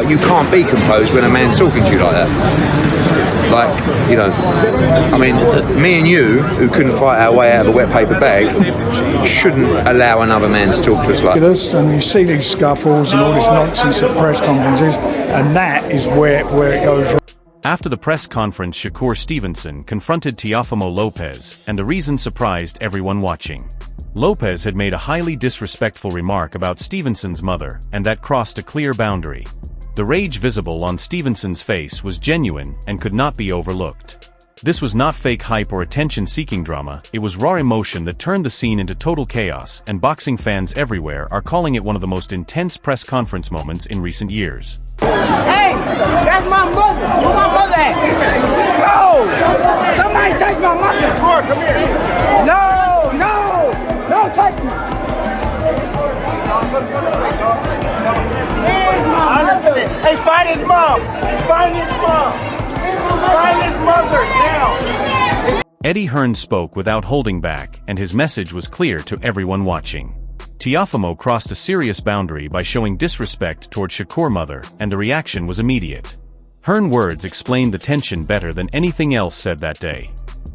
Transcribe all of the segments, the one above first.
like, you can't be composed when a man's talking to you like that. Like, you know, I mean, me and you, who couldn't fight our way out of a wet paper bag, shouldn't allow another man to talk to us like that. And you see these scuffles and all this nonsense at press conferences, and that is where it goes wrong. After the press conference, Shakur Stevenson confronted Teofimo Lopez, and the reason surprised everyone watching. Lopez had made a highly disrespectful remark about Stevenson's mother, and that crossed a clear boundary. The rage visible on Stevenson's face was genuine and could not be overlooked. This was not fake hype or attention-seeking drama, it was raw emotion that turned the scene into total chaos, and boxing fans everywhere are calling it one of the most intense press conference moments in recent years. Hey, that's my mother. Where my mother at? No! Somebody touch my mother. Come here. No! Don't touch me. Hey, find his mom! Find his mom! Find his mother now! Eddie Hearn spoke without holding back, and his message was clear to everyone watching. Teofimo crossed a serious boundary by showing disrespect toward Shakur mother, and the reaction was immediate. Hearn words explained the tension better than anything else said that day.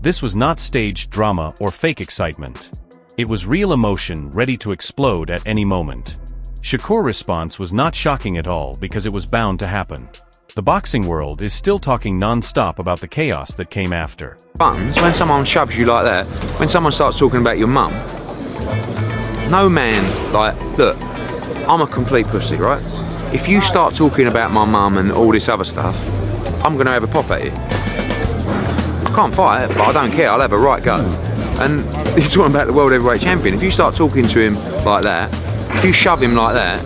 This was not staged drama or fake excitement. It was real emotion ready to explode at any moment. Shakur's response was not shocking at all because it was bound to happen. The boxing world is still talking non-stop about the chaos that came after. Buttons, when someone shoves you like that, when someone starts talking about your mum, no man, like, look, I'm a complete pussy, right? If you start talking about my mum and all this other stuff, I'm going to have a pop at you. I can't fight, but I don't care, I'll have a right go. And you're talking about the world heavyweight champion. If you start talking to him like that, if you shove him like that,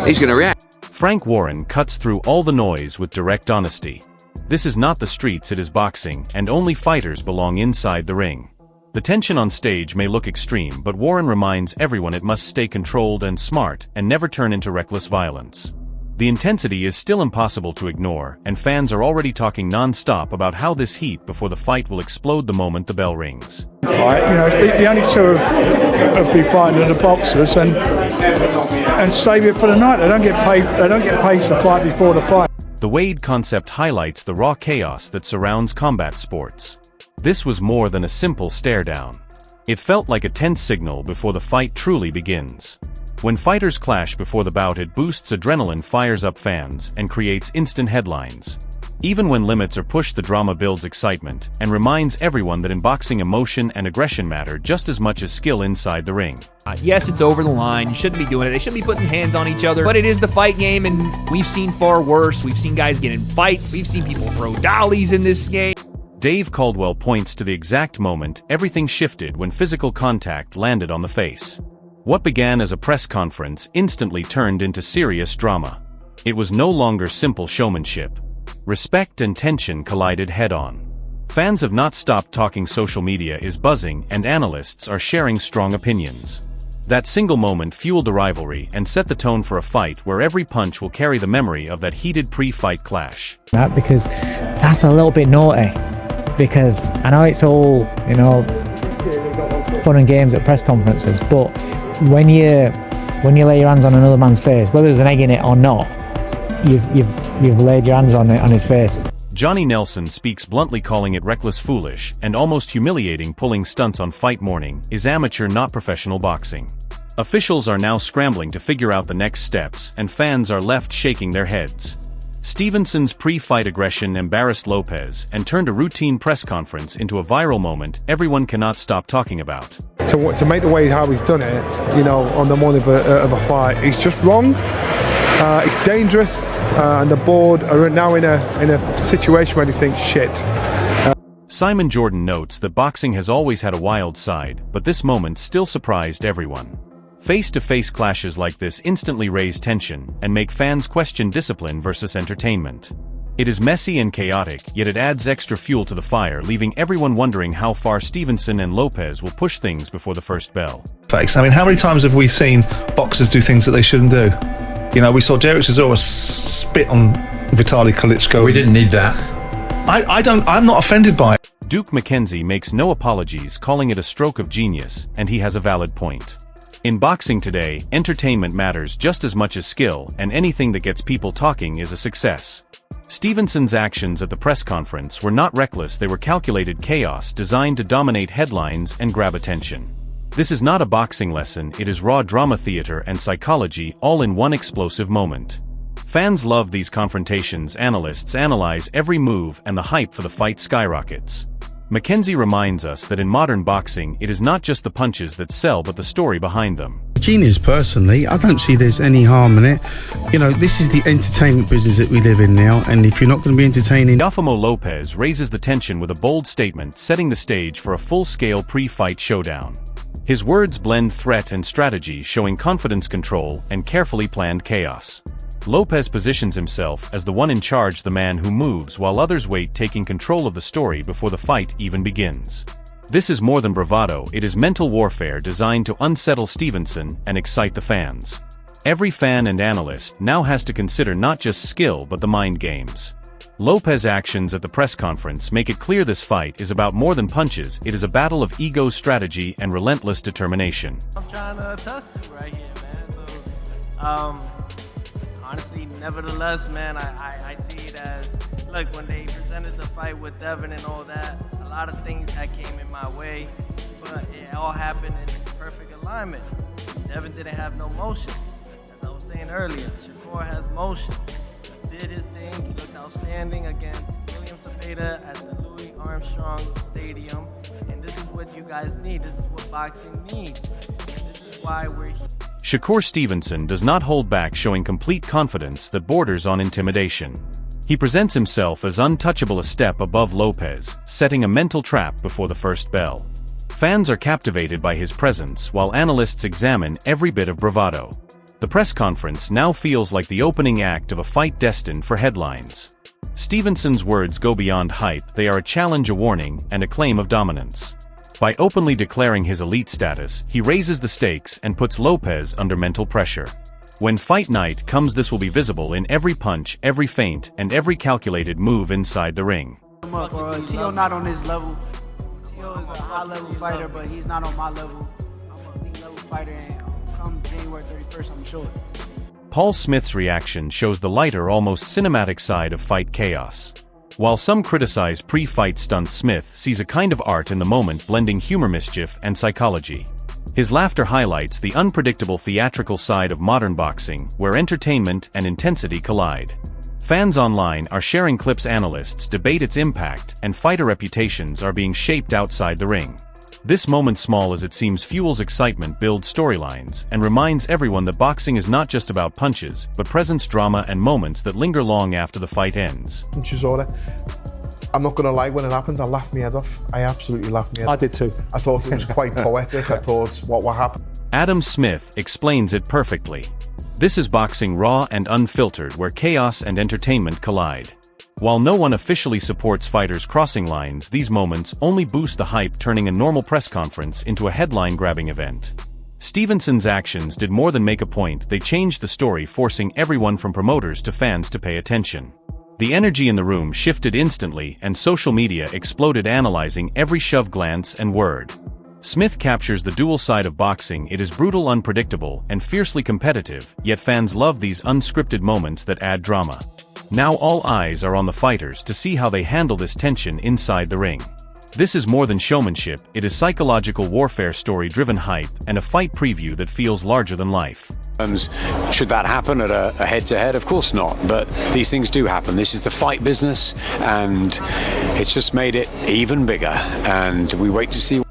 he's going to react. Frank Warren cuts through all the noise with direct honesty. This is not the streets, it is boxing, and only fighters belong inside the ring. The tension on stage may look extreme, but Warren reminds everyone it must stay controlled and smart, and never turn into reckless violence. The intensity is still impossible to ignore, and fans are already talking non-stop about how this heat before the fight will explode the moment the bell rings. Fight, you know, the only two of be fighting are the boxers, and save it for the night. They don't get paid. They don't get paid to fight before the fight. The Wade concept highlights the raw chaos that surrounds combat sports. This was more than a simple stare-down. It felt like a tense signal before the fight truly begins. When fighters clash before the bout, it boosts adrenaline, fires up fans, and creates instant headlines. Even when limits are pushed, the drama builds excitement, and reminds everyone that in boxing emotion and aggression matter just as much as skill inside the ring. Yes, it's over the line. You shouldn't be doing it. They shouldn't be putting hands on each other. But it is the fight game, and we've seen far worse. We've seen guys get in fights. We've seen people throw dollies in this game. Dave Caldwell points to the exact moment everything shifted when physical contact landed on the face. What began as a press conference instantly turned into serious drama. It was no longer simple showmanship. Respect and tension collided head-on. Fans have not stopped talking, social media is buzzing, and analysts are sharing strong opinions. That single moment fueled the rivalry and set the tone for a fight where every punch will carry the memory of that heated pre-fight clash. Because that's a little bit naughty. Because I know it's all, you know, fun and games at press conferences, but when you lay your hands on another man's face, whether there's an egg in it or not, you've laid your hands on his face. Johnny Nelson speaks bluntly, calling it reckless, foolish, and almost humiliating. Pulling stunts on fight morning is amateur, not professional boxing. Officials are now scrambling to figure out the next steps, and fans are left shaking their heads. Stevenson's pre-fight aggression embarrassed Lopez and turned a routine press conference into a viral moment everyone cannot stop talking about. To make the way how he's done it, you know, on the morning of a fight, it's just wrong. It's dangerous, and the board are now in a situation where they think shit. Simon Jordan notes that boxing has always had a wild side, but this moment still surprised everyone. Face-to-face clashes like this instantly raise tension and make fans question discipline versus entertainment. It is messy and chaotic, yet it adds extra fuel to the fire, leaving everyone wondering how far Stevenson and Lopez will push things before the first bell. I mean, how many times have we seen boxers do things that they shouldn't do? You know, we saw Derek Chisora spit on Vitaly Klitschko. We didn't need that. I'm not offended by it. Duke McKenzie makes no apologies, calling it a stroke of genius, and he has a valid point. In boxing today, entertainment matters just as much as skill, and anything that gets people talking is a success. Stevenson's actions at the press conference were not reckless, they were calculated chaos designed to dominate headlines and grab attention. This is not a boxing lesson, it is raw drama theater and psychology all in one explosive moment. Fans love these confrontations, analysts analyze every move, and the hype for the fight skyrockets. Mackenzie reminds us that in modern boxing, it is not just the punches that sell but the story behind them. Genius, personally, I don't see there's any harm in it. You know, this is the entertainment business that we live in now, and if you're not going to be entertaining... Teofimo Lopez raises the tension with a bold statement, setting the stage for a full-scale pre-fight showdown. His words blend threat and strategy, showing confidence, control, and carefully planned chaos. Lopez positions himself as the one in charge, the man who moves while others wait, taking control of the story before the fight even begins. This is more than bravado, it is mental warfare designed to unsettle Stevenson and excite the fans. Every fan and analyst now has to consider not just skill but the mind games. Lopez's actions at the press conference make it clear this fight is about more than punches, it is a battle of ego, strategy, and relentless determination. I'm trying to attest to right here, man. So, honestly, nevertheless, man, I see it as, look, when they presented the fight with Devin and all that, a lot of things that came in my way, but it all happened in perfect alignment. Devin didn't have no motion. As I was saying earlier, Shakur has motion. He did his thing, he looked outstanding against William Cepeda at the Louis Armstrong Stadium, and this is what you guys need, this is what boxing needs, and this is why we're here. Shakur Stevenson does not hold back, showing complete confidence that borders on intimidation. He presents himself as untouchable, a step above Lopez, setting a mental trap before the first bell. Fans are captivated by his presence while analysts examine every bit of bravado. The press conference now feels like the opening act of a fight destined for headlines. Stevenson's words go beyond hype, they are a challenge, a warning, and a claim of dominance. By openly declaring his elite status, he raises the stakes and puts Lopez under mental pressure. When fight night comes, this will be visible in every punch, every feint, and every calculated move inside the ring. Teo not on his level. Teo is a high-level fighter, but he's not on my level. I'm a elite-level fighter, and come January 31st, I'm sure. Paul Smith's reaction shows the lighter, almost cinematic side of fight chaos. While some criticize pre-fight stunts, Smith sees a kind of art in the moment, blending humor, mischief, and psychology. His laughter highlights the unpredictable theatrical side of modern boxing, where entertainment and intensity collide. Fans online are sharing clips, analysts debate its impact, and fighter reputations are being shaped outside the ring. This moment, small as it seems, fuels excitement, builds storylines, and reminds everyone that boxing is not just about punches, but presence, drama, and moments that linger long after the fight ends. I'm not going to lie, when it happens, I laughed my head off. I absolutely laughed my head off. I did too. I thought it was quite poetic. I thought, what happened? Adam Smith explains it perfectly. This is boxing, raw and unfiltered, where chaos and entertainment collide. While no one officially supports fighters crossing lines, these moments only boost the hype, turning a normal press conference into a headline-grabbing event. Stevenson's actions did more than make a point, they changed the story, forcing everyone from promoters to fans to pay attention. The energy in the room shifted instantly, and social media exploded, analyzing every shove, glance, and word. Smith captures the dual side of boxing, it is brutal, unpredictable, and fiercely competitive, yet fans love these unscripted moments that add drama. Now all eyes are on the fighters to see how they handle this tension inside the ring. This is more than showmanship, it is psychological warfare, story-driven hype, and a fight preview that feels larger than life. Should that happen at a head-to-head? Of course not, but these things do happen. This is the fight business, and it's just made it even bigger, and we wait to see.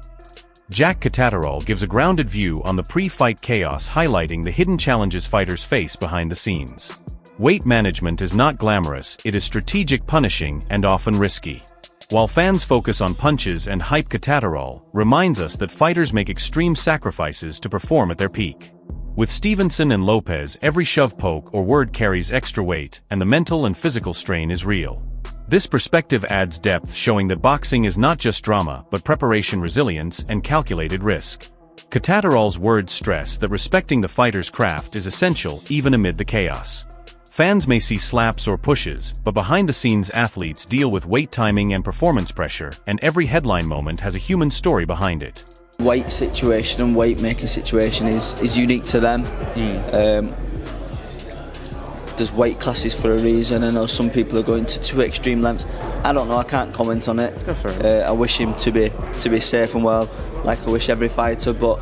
Jack Catterall gives a grounded view on the pre-fight chaos, highlighting the hidden challenges fighters face behind the scenes. Weight management is not glamorous, it is strategic, punishing, and often risky. While fans focus on punches and hype, Catterall reminds us that fighters make extreme sacrifices to perform at their peak. With Stevenson and Lopez, every shove, poke, or word carries extra weight, and the mental and physical strain is real. This perspective adds depth, showing that boxing is not just drama, but preparation, resilience, and calculated risk. Catterall's words stress that respecting the fighter's craft is essential, even amid the chaos. Fans may see slaps or pushes, but behind the scenes athletes deal with weight, timing, and performance pressure, and every headline moment has a human story behind it. Weight situation and weight making situation is unique to them. There's weight classes for a reason. I know some people are going to too extreme lengths. I don't know. I can't comment on it. I wish him to be safe and well, like I wish every fighter. But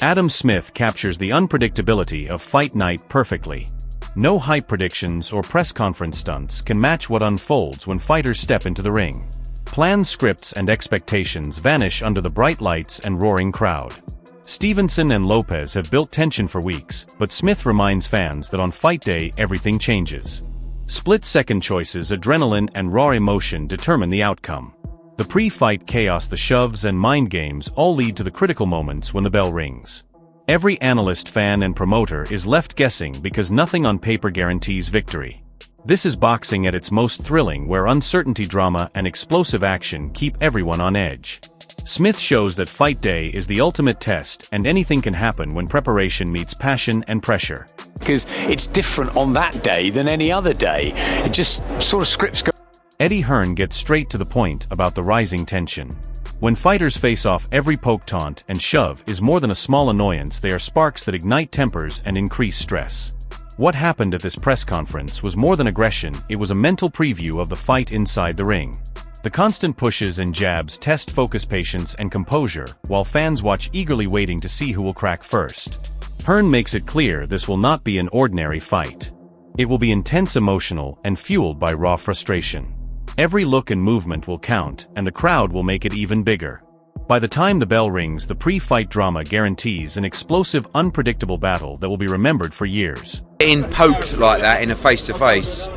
Adam Smith captures the unpredictability of fight night perfectly. No hype predictions or press conference stunts can match what unfolds when fighters step into the ring. Planned scripts and expectations vanish under the bright lights and roaring crowd. Stevenson and Lopez have built tension for weeks, but Smith reminds fans that on fight day everything changes. Split-second choices, adrenaline, and raw emotion determine the outcome. The pre-fight chaos, the shoves and mind games all lead to the critical moments when the bell rings. Every analyst, fan, and promoter is left guessing because nothing on paper guarantees victory. This is boxing at its most thrilling, where uncertainty, drama, and explosive action keep everyone on edge. Smith shows that fight day is the ultimate test, and anything can happen when preparation meets passion and pressure. Because it's different on that day than any other day. It just sort of scripts go. Eddie Hearn gets straight to the point about the rising tension. When fighters face off, every poke, taunt, and shove is more than a small annoyance. They are sparks that ignite tempers and increase stress. What happened at this press conference was more than aggression, it was a mental preview of the fight inside the ring. The constant pushes and jabs test focus, patience, and composure, while fans watch eagerly, waiting to see who will crack first. Hearn makes it clear this will not be an ordinary fight. It will be intense, emotional, and fueled by raw frustration. Every look and movement will count, and the crowd will make it even bigger. By the time the bell rings, the pre-fight drama guarantees an explosive, unpredictable battle that will be remembered for years. Getting poked like that in a face-to-face,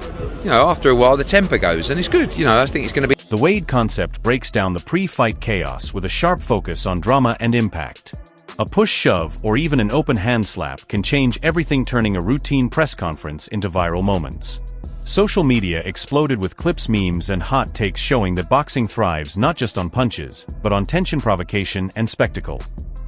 after a while the temper goes, and it's good. I think it's going to be. The Wade concept breaks down the pre-fight chaos with a sharp focus on drama and impact. A push, shove, or even an open hand slap can change everything, turning a routine press conference into viral moments. Social media exploded with clips, memes, and hot takes showing that boxing thrives not just on punches, but on tension, provocation, and spectacle.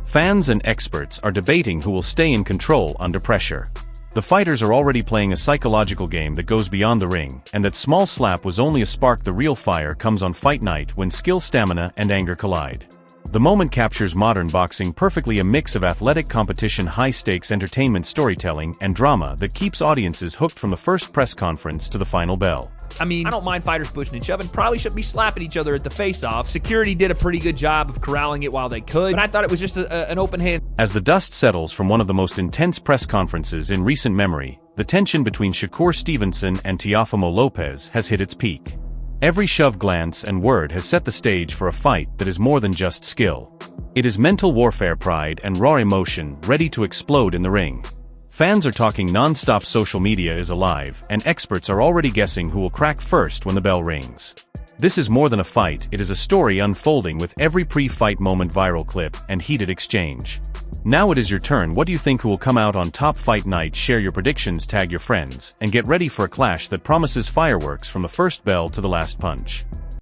Fans and experts are debating who will stay in control under pressure. The fighters are already playing a psychological game that goes beyond the ring, and that small slap was only a spark. The real fire comes on fight night, when skill, stamina, and anger collide. The moment captures modern boxing perfectly, a mix of athletic competition, high-stakes entertainment, storytelling, and drama that keeps audiences hooked from the first press conference to the final bell. I mean, I don't mind fighters pushing and shoving. Probably shouldn't be slapping each other at the face-off. Security did a pretty good job of corralling it while they could, but I thought it was just an open hand. As the dust settles from one of the most intense press conferences in recent memory, the tension between Shakur Stevenson and Teofimo Lopez has hit its peak. Every shove, glance, and word has set the stage for a fight that is more than just skill. It is mental warfare, pride, and raw emotion ready to explode in the ring. Fans are talking non-stop, social media is alive, and experts are already guessing who will crack first when the bell rings. This is more than a fight, it is a story unfolding, with every pre-fight moment, viral clip, and heated exchange. Now it is your turn. What do you think who will come out on top fight night? Share your predictions, tag your friends, and get ready for a clash that promises fireworks from the first bell to the last punch.